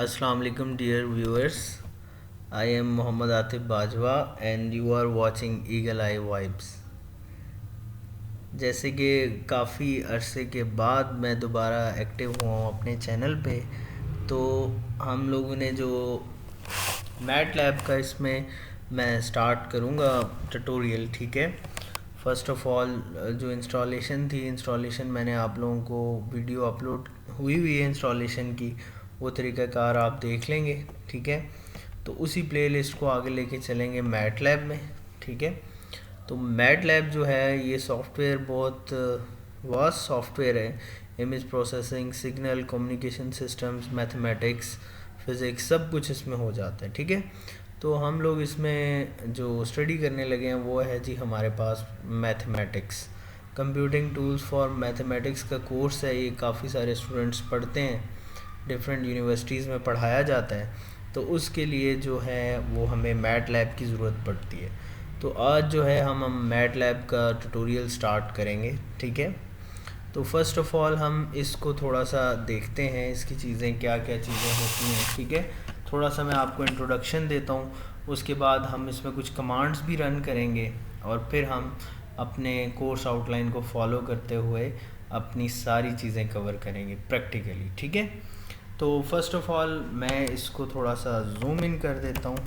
Assalamu alaikum dear viewers. I am Muhammad Atif Bajwa and you are watching Eagle Eye Vibes. जैसे कि काफ़ी अरसे के बाद मैं दोबारा एक्टिव हुआ हूँ अपने चैनल पे, तो हम लोगों ने जो मैट लैब का इसमें मैं स्टार्ट करूँगा ट्यूटोरियल, ठीक है। फ़र्स्ट ऑफ़ ऑल जो इंस्टॉलेशन मैंने आप लोगों को वीडियो अपलोड हुई है इंस्टॉलेशन की, वो तरीक़ाकार आप देख लेंगे, ठीक है। तो उसी प्लेलिस्ट को आगे लेके चलेंगे मैट लैब में, ठीक है। तो मैट लैब जो है ये सॉफ्टवेयर बहुत वास्ट सॉफ्टवेयर है। Image processing, signal, communication systems, mathematics, physics सब कुछ इसमें हो जाता है, ठीक है। तो हम लोग इसमें जो स्टडी करने लगे हैं वो है जी हमारे पास mathematics, computing tools for mathematics का कोर्स है। ये काफ़ी सारे स्टूडेंट्स पढ़ते हैं, डिफरेंट यूनिवर्सिटीज़ में पढ़ाया जाता है। तो उसके लिए जो है वो हमें मैट लैब की ज़रूरत पड़ती है। तो आज जो है हम मैट लैब का ट्यूटोरियल स्टार्ट करेंगे, ठीक है। तो फर्स्ट ऑफ़ ऑल हम इसको थोड़ा सा देखते हैं, इसकी चीज़ें क्या क्या चीज़ें होती हैं, ठीक है। थोड़ा सा मैं आपको इंट्रोडक्शन देता हूँ, उसके बाद हम इसमें कुछ कमांड्स भी रन करेंगे और फिर हम अपने कोर्स आउटलाइन को फॉलो करते हुए अपनी सारी चीज़ें कवर करेंगे प्रैक्टिकली, ठीक है। तो फर्स्ट ऑफ़ ऑल मैं इसको थोड़ा सा जूम इन कर देता हूँ,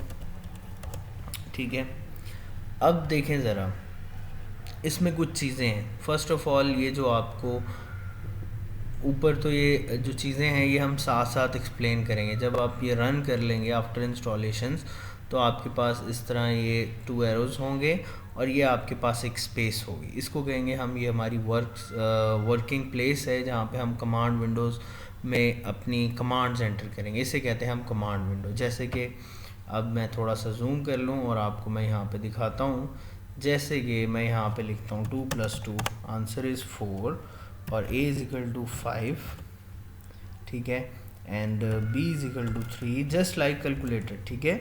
ठीक है। अब देखें ज़रा, इसमें कुछ चीज़ें हैं। फ़र्स्ट ऑफ़ ऑल ये जो आपको ऊपर, तो ये जो चीज़ें हैं ये हम साथ साथ एक्सप्लेन करेंगे। जब आप ये रन कर लेंगे आफ्टर इंस्टॉलेशंस, तो आपके पास इस तरह ये 2 एरोज़ होंगे और ये आपके पास एक स्पेस होगी। इसको कहेंगे हम, ये हमारी वर्किंग प्लेस है जहाँ पे हम कमांड विंडोज़ में अपनी कमांड्स एंटर करेंगे। इसे कहते हैं हम कमांड विंडो। जैसे कि अब मैं थोड़ा सा जूम कर लूँ और आपको मैं यहाँ पे दिखाता हूँ। जैसे कि मैं यहाँ पे लिखता हूँ 2 + 2 आंसर इज़ 4 और a = 5, ठीक है, and b = 3 just like calculator, ठीक है।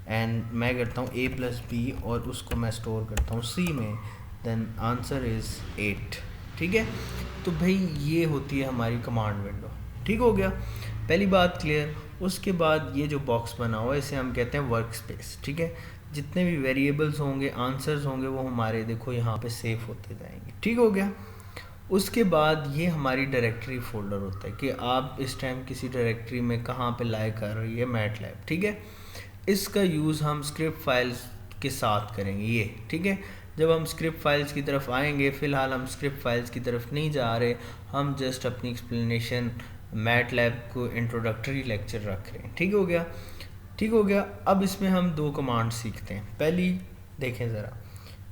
एंड मैं करता हूँ a + b और उसको मैं स्टोर करता हूँ c में, देन आंसर इज़ 8, ठीक है। तो भाई ये होती है हमारी कमांड विंडो, ठीक हो गया, पहली बात क्लियर। उसके बाद ये जो बॉक्स बना हुआ है इसे हम कहते हैं वर्क स्पेस, ठीक है। जितने भी वेरिएबल्स होंगे, आंसर्स होंगे, वो हमारे देखो यहाँ पे सेव होते जाएंगे, ठीक हो गया। उसके बाद ये हमारी डायरेक्टरी फोल्डर होता है कि आप इस टाइम किसी डायरेक्टरी में कहाँ पे लाइक कर रही है मैट लैब, ठीक है। इसका यूज़ हम स्क्रिप्ट फाइल्स के साथ करेंगे ये, ठीक है। जब हम स्क्रिप्ट फाइल्स की तरफ आएंगे, फ़िलहाल हम स्क्रिप्ट फाइल्स की तरफ नहीं जा रहे, हम जस्ट अपनी एक्सप्लेनेशन मैट लैब को इंट्रोडक्टरी लेक्चर रख रहे हैं, ठीक हो गया, ठीक हो गया। अब इसमें हम 2 कमांड सीखते हैं। पहली देखें ज़रा,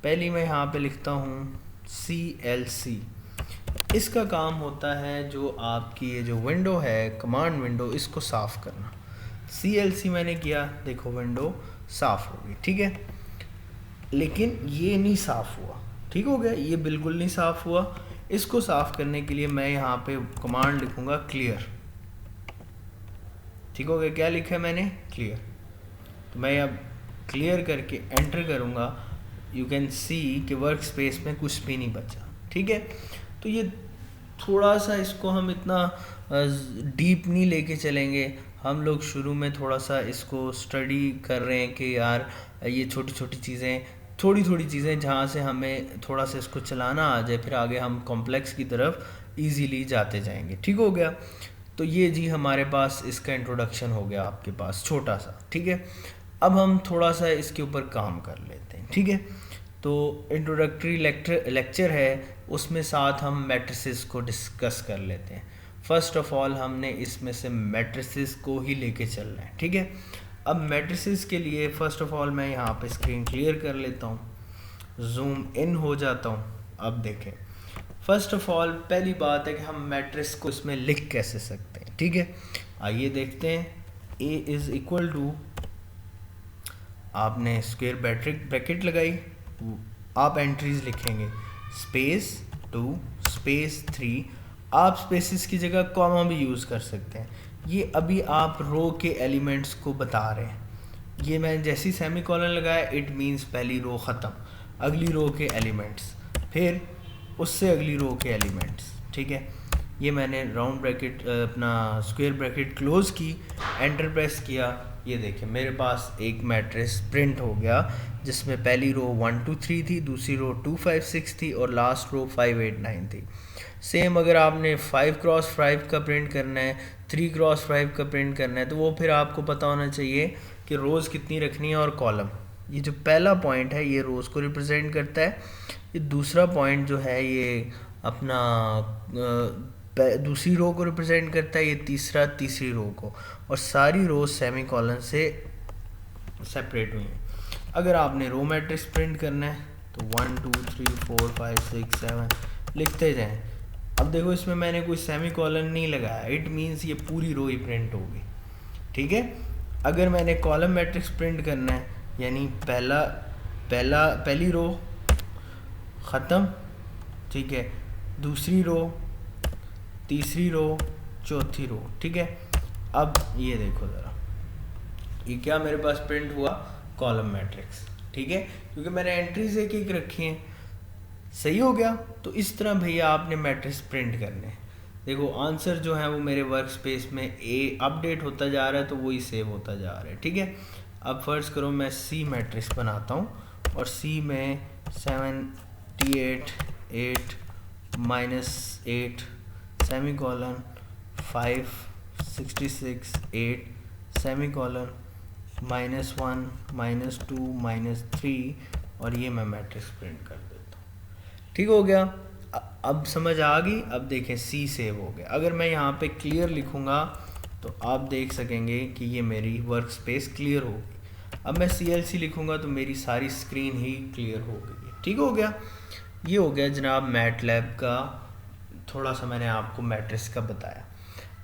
पहली मैं यहाँ पे लिखता हूँ CLC। इसका काम होता है जो आपकी ये जो विंडो है, कमांड विंडो, इसको साफ़ करना। CLC मैंने किया, देखो विंडो साफ़ होगी, ठीक है। लेकिन ये नहीं साफ़ हुआ, ठीक हो गया, ये बिल्कुल नहीं साफ़ हुआ। इसको साफ़ करने के लिए मैं यहाँ पे कमांड लिखूँगा क्लियर, ठीक हो गया। क्या लिखा है मैंने? क्लियर। तो मैं अब क्लियर करके एंटर करूँगा, यू कैन सी कि वर्क स्पेस में कुछ भी नहीं बचा, ठीक है। तो ये थोड़ा सा, इसको हम इतना डीप नहीं लेके चलेंगे। हम लोग शुरू में थोड़ा सा इसको स्टडी कर रहे हैं कि यार ये छोटी छोटी चीज़ें, थोड़ी थोड़ी चीज़ें जहाँ से हमें थोड़ा सा इसको चलाना आ जाए, फिर आगे हम कॉम्प्लेक्स की तरफ इजीली जाते जाएंगे, ठीक हो गया। तो ये जी हमारे पास इसका इंट्रोडक्शन हो गया आपके पास छोटा सा, ठीक है। अब हम थोड़ा सा इसके ऊपर काम कर लेते हैं, ठीक है। तो इंट्रोडक्टरी लेक्चर है, उसमें साथ हम मैट्रिसेस को डिस्कस कर लेते हैं। फ़र्स्ट ऑफ़ ऑल हमने इसमें से मैट्रिसेस को ही लेके चलना है, ठीक है। अब मैट्रिसेस के लिए फ़र्स्ट ऑफ़ ऑल मैं यहाँ पे स्क्रीन क्लियर कर लेता हूँ, जूम इन हो जाता हूँ। अब देखें, फ़र्स्ट ऑफ़ ऑल पहली बात है कि हम मैट्रिक्स को इसमें लिख कैसे सकते हैं, ठीक है। आइए देखते हैं। A = आपने स्क्वायर ब्रैकेट लगाई, आप एंट्रीज लिखेंगे स्पेस 2 स्पेस 3, आप स्पेसिस की जगह कॉमा भी यूज़ कर सकते हैं। ये अभी आप रो के एलिमेंट्स को बता रहे हैं। ये मैं जैसी सेमी कॉलन लगाया, इट मीन्स पहली रो ख़त्म, अगली रो के एलिमेंट्स, फिर उससे अगली रो के एलिमेंट्स, ठीक है। ये मैंने राउंड ब्रैकेट अपना स्क्वायर ब्रैकेट क्लोज की, एंटर प्रेस किया, ये देखिए मेरे पास एक मैट्रिक्स प्रिंट हो गया जिसमें पहली रो 1 2 3 थी, दूसरी रो 2 5 6 थी और लास्ट रो 5 8 9 थी। सेम अगर आपने 5x5 का प्रिंट करना है, 3x5 का प्रिंट करना है, तो वो फिर आपको पता होना चाहिए कि रोज़ कितनी रखनी है और कॉलम। ये जो पहला पॉइंट है ये रोज़ को रिप्रेजेंट करता है, ये दूसरा पॉइंट जो है ये अपना दूसरी रो को रिप्रेजेंट करता है, ये तीसरा तीसरी रो को, और सारी रो सेमी कॉलन से सेपरेट हुई हैं। अगर आपने रो मैट्रिक्स प्रिंट करना है तो 1 2 3 4 5 6 7 लिखते जाएं। अब देखो इसमें मैंने कोई सेमी कॉलन नहीं लगाया, इट मीन्स ये पूरी रो ही प्रिंट होगी, ठीक है। अगर मैंने कॉलम मैट्रिक्स प्रिंट करना है यानी पहली रो ख़त्म, ठीक है, दूसरी रो, तीसरी रो, चौथी रो, ठीक है। अब ये देखो ज़रा, ये क्या मेरे पास प्रिंट हुआ, कॉलम मैट्रिक्स, ठीक है, क्योंकि मैंने एंट्रीज एक एक रखी हैं। सही हो गया। तो इस तरह भैया आपने मैट्रिक्स प्रिंट करने हैं। देखो आंसर जो है वो मेरे वर्क स्पेस में अपडेट होता जा रहा है, तो वही सेव होता जा रहा है, ठीक है। अब फर्ज करो मैं सी मैट्रिक्स बनाता हूँ और सी में 78 8 -8 सेमी कॉलन 5 66 8 सेमी कॉलन -1 -2 -3 और ये मैं मैट्रिक्स प्रिंट कर देता हूँ, ठीक हो गया। अब समझ आ गई। अब देखें सी सेव हो गया। अगर मैं यहाँ पे क्लियर लिखूँगा तो आप देख सकेंगे कि ये मेरी वर्क स्पेस क्लियर होगी। अब मैं CLC लिखूँगा तो मेरी सारी स्क्रीन ही क्लियर हो गई, ठीक हो गया। ये हो गया जनाब मैटलैब का, थोड़ा सा मैंने आपको मैट्रिक्स का बताया।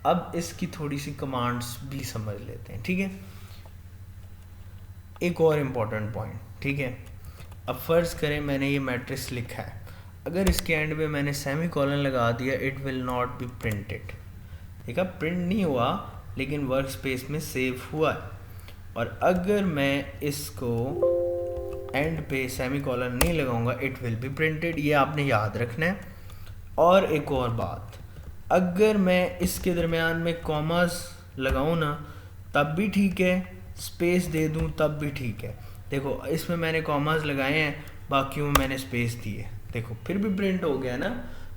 अब इसकी थोड़ी सी कमांड्स भी समझ लेते हैं, ठीक है। एक और इम्पॉर्टेंट पॉइंट, ठीक है। अब फ़र्ज़ करें मैंने ये मैट्रिक्स लिखा है, अगर इसके एंड में मैंने सेमी कॉलन लगा दिया, it will not be printed. ठीक है, प्रिंट नहीं हुआ लेकिन वर्क स्पेस में सेव हुआ है। और अगर मैं इसको एंड पे सेमी कॉलन नहीं लगाऊंगा, इट विल बी प्रिंटेड। ये आपने याद रखना है। और एक और बात, अगर मैं इसके दरमियान में कॉमास लगाऊं ना तब भी ठीक है, स्पेस दे दूं तब भी ठीक है। देखो इसमें मैंने कॉमास लगाए हैं, बाकियों में मैंने स्पेस दी है, देखो फिर भी प्रिंट हो गया ना।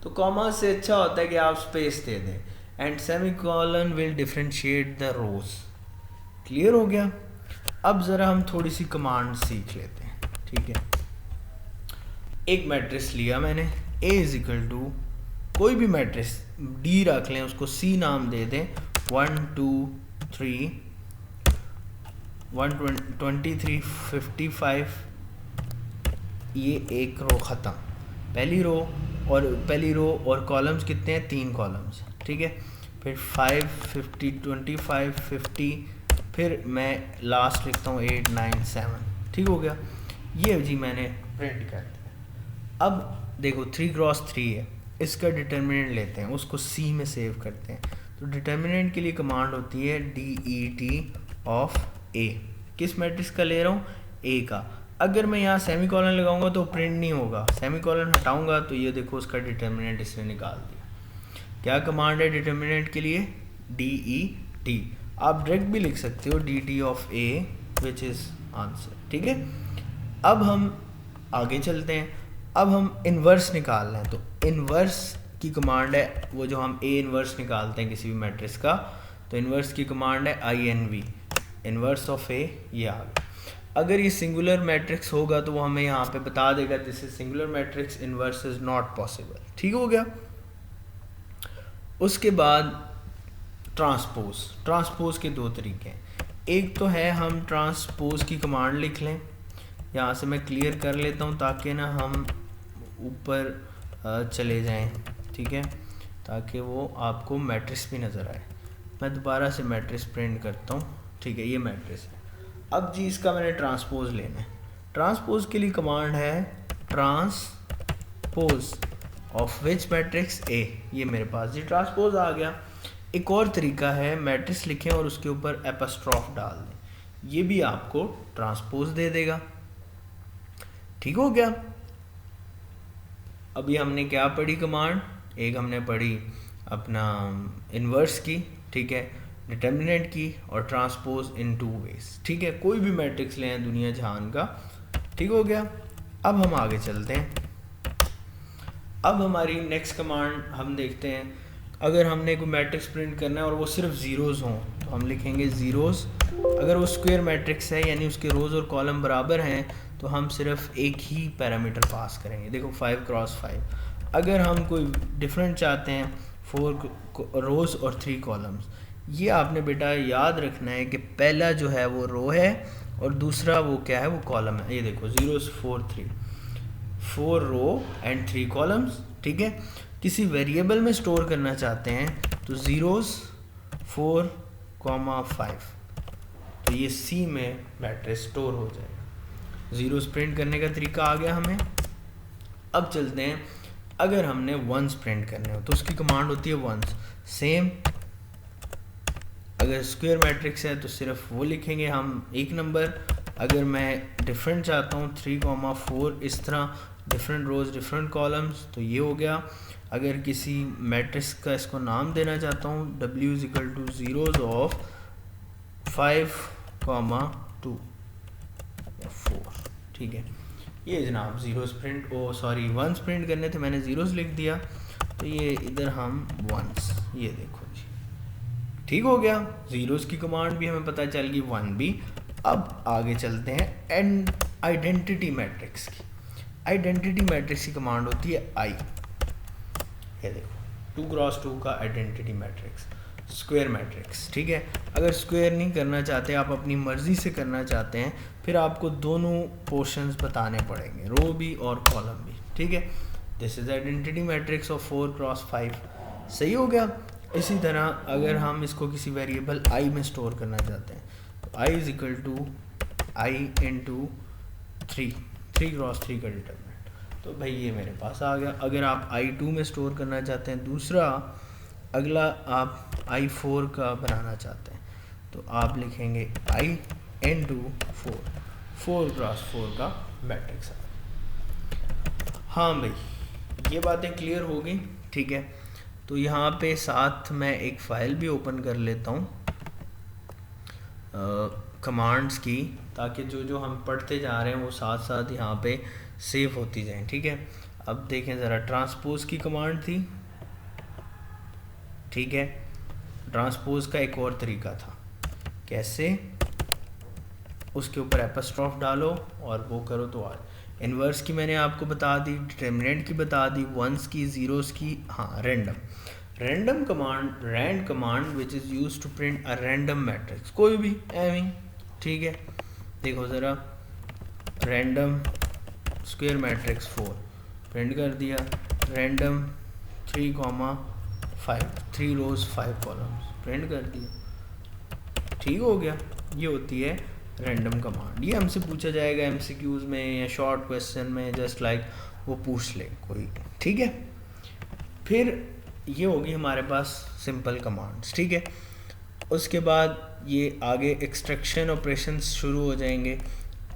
तो कॉमा से अच्छा होता है कि आप स्पेस दे दें। And semicolon will differentiate the rows. Clear हो गया। अब ज़रा हम थोड़ी सी कमांड सीख लेते हैं, ठीक है। एक मैट्रिक्स लिया मैंने, A इज इक्वल टू कोई भी मैट्रिक्स D रख लें, उसको C नाम दे दें, 1 2 3 123 55। ये एक रो ख़त्म, पहली रो और कॉलम्स कितने हैं, 3 कॉलम्स, ठीक है। फिर 5 50 25 50, फिर मैं लास्ट लिखता हूँ 8 9 7, ठीक हो गया। ये जी मैंने प्रिंट कर दिया। अब देखो 3x3 है, इसका डिटर्मिनेंट लेते हैं, उसको C में सेव करते हैं। तो डिटर्मिनेंट के लिए कमांड होती है DET ऑफ A। किस मैट्रिक्स का ले रहा हूँ, A का। अगर मैं यहाँ सेमी कॉलन लगाऊंगा तो प्रिंट नहीं होगा, सेमी कॉलन हटाऊंगा तो ये देखो उसका डिटर्मिनेंट इसने निकाल दिया। क्या कमांड है डिटर्मिनेंट के लिए, DET। आप डायरेक्ट भी लिख सकते हो DT of A which is answer, ठीक है। अब हम आगे चलते हैं। अब हम इन्वर्स निकाल रहे हैं, तो इन्वर्स की कमांड है वो जो हम A इन्वर्स निकालते हैं किसी भी मैट्रिक्स का, तो इन्वर्स की कमांड है INV, इन्वर्स ऑफ A। ये आ गया। अगर ये सिंगुलर मैट्रिक्स होगा तो वो हमें यहाँ पे बता देगा this is singular matrix, inverse is not possible, ठीक हो गया। उसके बाद ट्रांसपोज के दो तरीके हैं। एक तो है हम ट्रांसपोज की कमांड लिख लें, यहाँ से मैं क्लियर कर लेता हूँ ताकि ना हम ऊपर चले जाएं, ठीक है, ताकि वो आपको मैट्रिक्स भी नज़र आए। मैं दोबारा से मैट्रिक्स प्रिंट करता हूँ, ठीक है, ये मैट्रिक्स है। अब जी इसका मैंने ट्रांसपोज लेना है। ट्रांसपोज के लिए कमांड है transpose of which matrix A। ये मेरे पास जी ट्रांसपोज आ गया। एक और तरीका है, मैट्रिक्स लिखें और उसके ऊपर एपोस्ट्रोफ डाल दें, ये भी आपको ट्रांसपोज दे देगा, ठीक हो गया। अभी हमने क्या पढ़ी कमांड, एक हमने पढ़ी अपना इन्वर्स की, ठीक है, डिटर्मिनेंट की और ट्रांसपोज इन 2 वेज, ठीक है। कोई भी मैट्रिक्स लें दुनिया जहान का, ठीक हो गया। अब हम आगे चलते हैं। अब हमारी नेक्स्ट कमांड हम देखते हैं, अगर हमने कोई मैट्रिक्स प्रिंट करना है और वो सिर्फ ज़ीरोज़ हों तो हम लिखेंगे ज़ीरोज़। अगर वो स्क्वायर मैट्रिक्स है यानी उसके रोज़ और कॉलम बराबर हैं तो हम सिर्फ एक ही पैरामीटर पास करेंगे, देखो 5 क्रॉस 5। अगर हम कोई डिफरेंट चाहते हैं, 4 रोज़ और 3 कॉलम्स, ये आपने बेटा याद रखना है कि पहला जो है वो रो है और दूसरा वो क्या है, वो कॉलम है। ये देखो 0 4 3, 4 रो एंड 3 कॉलम्स, ठीक है। किसी वेरिएबल में स्टोर करना चाहते हैं तो 0 4 5, तो ये सी में मैट्रिक्स स्टोर हो जाएगा। ज़ीरोस प्रिंट करने का तरीका आ गया हमें। अब चलते हैं, अगर हमने वंस प्रिंट करने हो तो उसकी कमांड होती है वंस। सेम, अगर स्क्वायर मैट्रिक्स है तो सिर्फ वो लिखेंगे हम एक नंबर। अगर मैं डिफरेंट चाहता हूँ 3, 4 इस तरह, डिफरेंट रोज डिफरेंट कॉलम्स, तो ये हो गया। अगर किसी मैट्रिक्स का इसको नाम देना चाहता हूँ, W = zeros of 5, 2 या 4, ठीक है। ये जनाब ज़ीरोस प्रिंट, ओ सॉरी वंस प्रिंट करने थे, मैंने ज़ीरोस लिख दिया, तो ये इधर हम वंस, ये देखो जी, ठीक हो गया। ज़ीरोस की कमांड भी हमें पता चल गई, 1 भी। अब आगे चलते हैं एंड आइडेंटिटी मैट्रिक्स की। आइडेंटिटी मैट्रिक्स की कमांड होती है आई। ये देखो 2 क्रॉस 2 का आइडेंटिटी मैट्रिक्स, स्क्वायर मैट्रिक्स, ठीक है। अगर स्क्वायर नहीं करना चाहते, आप अपनी मर्ज़ी से करना चाहते हैं, फिर आपको दोनों पोर्शंस बताने पड़ेंगे, रो भी और कॉलम भी, ठीक है। This is identity matrix of 4 cross 5, सही हो गया। इसी तरह अगर हम इसको किसी वेरिएबल आई में स्टोर करना चाहते हैं तो आई = आई × 3 क्रॉस 3 का डिटरमिनेंट, तो भाई ये मेरे पास आ गया। अगर आप I2 में स्टोर करना चाहते हैं, दूसरा अगला आप I4 का बनाना चाहते हैं तो आप लिखेंगे I × 4 क्रॉस 4 का मैट्रिक्स। हाँ भाई, ये बातें क्लियर हो गई, ठीक है। तो यहाँ पे साथ मैं एक फ़ाइल भी ओपन कर लेता हूँ कमांड्स की, ताकि जो जो हम पढ़ते जा रहे हैं वो साथ साथ यहाँ पे सेव होती जाएं, ठीक है। अब देखें ज़रा, ट्रांसपोज की कमांड थी, ठीक है। ट्रांसपोज का एक और तरीका था, कैसे, उसके ऊपर एपोस्ट्रोफ डालो और वो करो तो आ। इन्वर्स की मैंने आपको बता दी, डिटर्मिनेंट की बता दी, वंस की, ज़ीरोस की। हाँ, random command, rand command which is use to print a random matrix, कोई भी एवं, ठीक है। देखो ज़रा, रैंडम स्क्वायर मैट्रिक्स 4 प्रिंट कर दिया, रैंडम 3, 5, 3 रोज 5 कॉलम्स प्रिंट कर दिया, ठीक हो गया। ये होती है रैंडम कमांड। ये हमसे पूछा जाएगा MCQs में या शॉर्ट क्वेश्चन में, जस्ट लाइक वो पूछ ले कोई, ठीक है। फिर ये होगी हमारे पास सिंपल कमांड्स, ठीक है। उसके बाद ये आगे एक्सट्रैक्शन ऑपरेशंस शुरू हो जाएंगे।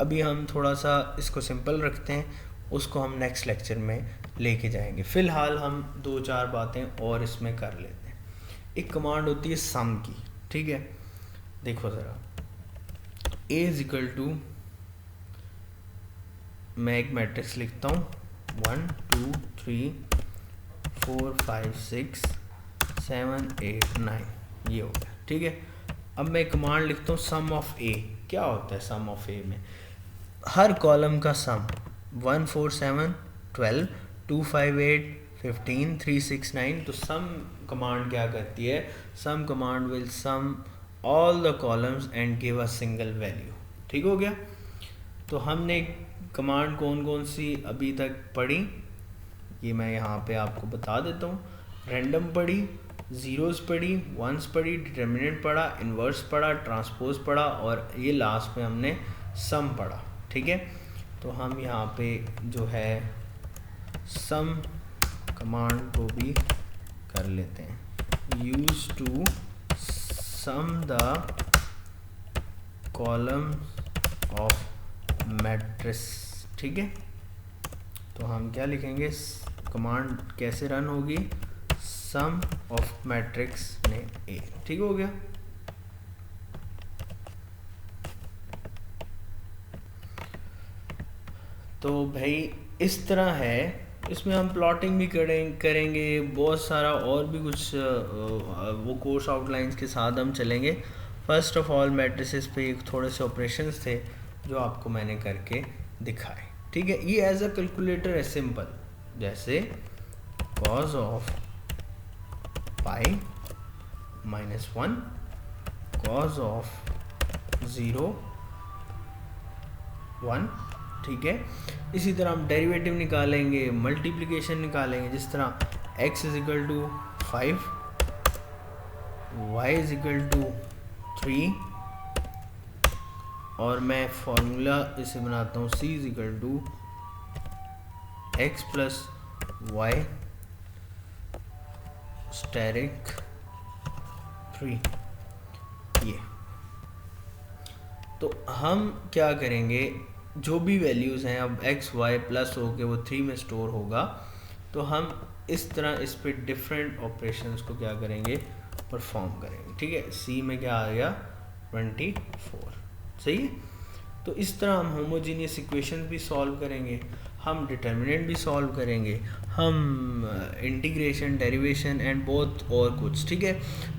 अभी हम थोड़ा सा इसको सिंपल रखते हैं, उसको हम नेक्स्ट लेक्चर में लेके जाएंगे। फ़िलहाल हम 2-4 बातें और इसमें कर लेते हैं। एक कमांड होती है सम की, ठीक है। देखो ज़रा, A = मैं एक मैट्रिक्स लिखता हूँ 1 2 3 4 5 6 7 8 9, ये हो गया, ठीक है। अब मैं कमांड लिखता हूँ सम ऑफ A। क्या होता है सम ऑफ A में? हर कॉलम का सम, 1 4 7 12 2 5 8 15 3 6 9। तो सम कमांड क्या करती है? Sum command will sum all the columns and give a single value, ठीक हो गया। तो हमने कमांड कौन कौन सी अभी तक पढ़ी, ये मैं यहाँ पे आपको बता देता हूँ। रैंडम पढ़ी, ज़ीरोस पढ़ी, वंस पढ़ी, डिटर्मिनेंट पढ़ा, इन्वर्स पढ़ा, ट्रांसपोज पढ़ा और ये लास्ट में हमने सम पढ़ा, ठीक है। तो हम यहाँ पे जो है सम कमांड को भी कर लेते हैं, use to sum the column of matrix, ठीक है। तो हम क्या लिखेंगे, कमांड कैसे रन होगी, सम ऑफ मैट्रिक्स में ए। ठीक हो गया। तो भाई इस तरह है, इसमें हम प्लॉटिंग भी करेंगे बहुत सारा और भी कुछ वो कोर्स आउटलाइंस के साथ हम चलेंगे। फर्स्ट ऑफ ऑल मैट्रिसेस पे एक थोड़े से ऑपरेशंस थे जो आपको मैंने करके दिखाए। ठीक है, ये एज अ कैलकुलेटर है सिंपल, जैसे cause of pi -1 cause of 0 1। ठीक है, इसी तरह हम डेरिवेटिव निकालेंगे, मल्टीप्लिकेशन निकालेंगे, जिस तरह x is equal to 5 y is equal to 3 और मैं फॉर्मूला इसे बनाता हूँ c is equal to x plus y asterisk 3। ये तो हम क्या करेंगे, जो भी वैल्यूज़ हैं अब x y प्लस हो के वो 3 में स्टोर होगा, तो हम इस तरह इस पे डिफरेंट ऑपरेशंस को क्या करेंगे, परफॉर्म करेंगे। ठीक है, c में क्या आ गया 24। सही है, तो इस तरह हम होमोजीनियस इक्वेशन भी सॉल्व करेंगे, हम डिटर्मिनेंट भी सॉल्व करेंगे, हम इंटीग्रेशन डेरिवेशन एंड बहुत और कुछ। ठीक है,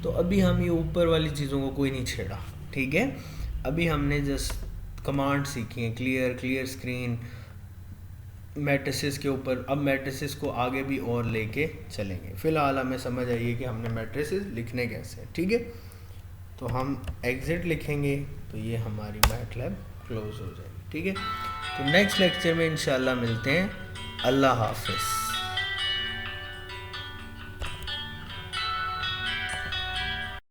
तो अभी हम ये ऊपर वाली चीज़ों को कोई नहीं छेड़ा। ठीक है, अभी हमने जस्ट कमांड सीखी है, क्लियर स्क्रीन मैट्रिसेस के ऊपर। अब मैट्रिसेस को आगे भी और लेके चलेंगे, फिलहाल हमें समझ आइए कि हमने मैट्रिसेस लिखने कैसे हैं। ठीक है, तो हम एग्जिट लिखेंगे तो ये हमारी मैटलैब क्लोज हो जाएगी। ठीक है, तो नेक्स्ट लेक्चर में इंशाल्लाह मिलते हैं। अल्लाह हाफिज़।